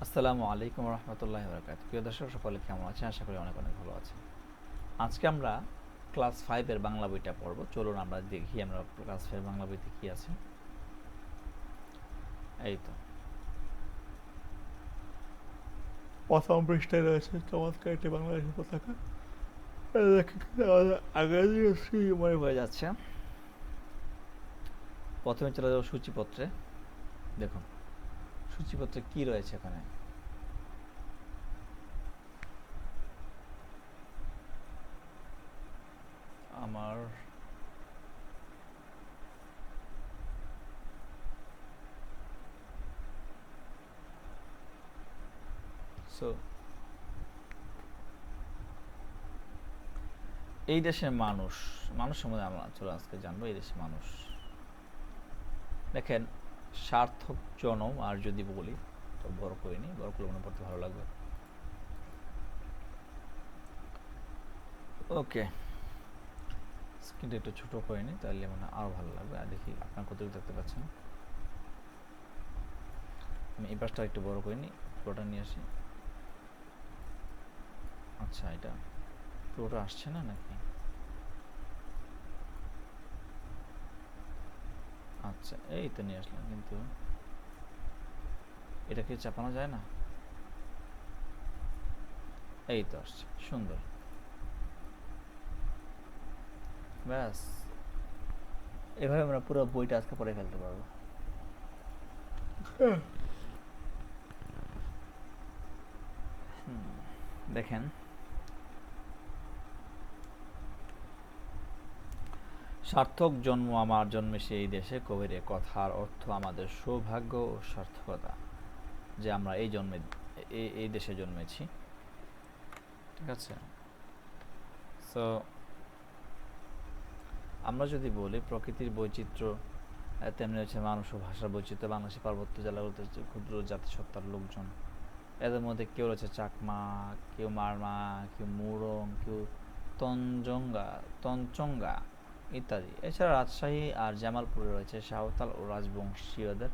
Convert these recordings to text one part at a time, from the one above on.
আসসালামু আলাইকুম রহমতুল্লাহি ওয়া বারাকাতুহু। প্রিয় দর্শক সকলে কেমন আছেন? আশা করি অনেক অনেক ভালো আছেন। আজকে আমরা ক্লাস 5 এর বাংলা বইটা পড়ব। চলুন আমরা দেখি আমরা ক্লাস 5 এর বাংলা বইতে কি আছে। এই তো প্রথম পৃষ্ঠায় রয়েছে চমৎকার একটি বাংলাদেশের পতাকা। আগের মনে হয়ে যাচ্ছে। প্রথমে চলে যাবো সূচিপত্রে। দেখুন সূচিপত্রে কি রয়েছে এখানে। আমার সো এই দেশের মানুষ সম্বন্ধে আমরা চলে আজকে জানবো। এই দেশের মানুষ দেখেন, সার্থক জনম, আর যদি বলি তো বড় করিনি, বড় করলে মনে পড়তে ভালো লাগবে। ওকে, স্ক্রিনটা একটু ছোটো করে নিই, তাহলে মানে আরও ভালো লাগবে। আর দেখি আপনার কতটুকু দেখতে পাচ্ছেন। আমি এই পাশটা একটু বড় করে নিই, পুরোটা নিয়ে আসি। আচ্ছা, এটা পুরোটা আসছে না নাকি? আচ্ছা, এই তো নিয়ে আসলাম, কিন্তু এটাকে চাপানো যায় না। এই তো আসছে, সুন্দর। ব্যাস, এভাবে আমরা পুরো বইটা আজকে পড়ে ফেলতে পারবো। দেখেন, সার্থক জন্ম আমার জন্মেছে এই দেশে, কবির এ কথার অর্থ আমাদের সৌভাগ্য ও সার্থকতা যে আমরা এই দেশে জন্মেছি। ঠিক আছে, সো আমরা যদি বলি প্রকৃতির বৈচিত্র্য, তেমনি হচ্ছে মানুষ ও ভাষার বৈচিত্র্য। বাংলাদেশের পার্বত্য জেলাগুলোতে ক্ষুদ্র জাতিসত্তার লোকজন, এদের মধ্যে কেউ রয়েছে চাকমা, কেউ মারমা, কেউ মুরং, কেউ তঞ্চঙ্গা ইত্যাদি। এছাড়া রাজশাহী আর জামালপুরে রয়েছে সাঁওতাল ও রাজবংশীয়দের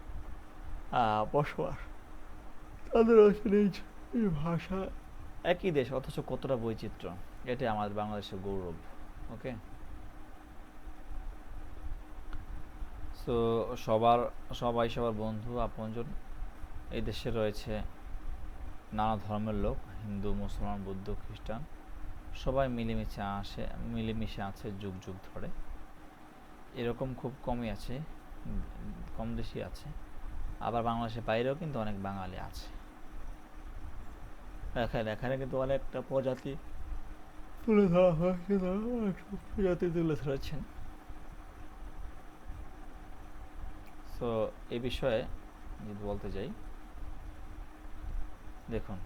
বসবাস। তাদের রয়েছে নিজ ভাষা। একই দেশ অথচ কতটা বৈচিত্র্য, এটাই আমাদের বাংলাদেশের গৌরব। ওকে, সো সবাই সবার বন্ধু আপনজন। এই দেশে রয়েছে নানা ধর্মের লোক, হিন্দু, মুসলমান, বৌদ্ধ, খ্রিস্টান, সবাই মিলেমিশে আছে যুগ যুগ ধরে। এরকম খুব কমই আছে, কম বেশি আছে। আবার বাংলাদেশের বাইরেও কিন্তু অনেক বাঙালি আছে। এখানে কিন্তু অনেকটা প্রজাতি তুলে ধরা হয়েছে, অনেকটা প্রজাতি তুলে ধরেছেন। সো এই বিষয়ে যদি বলতে যাই, দেখুন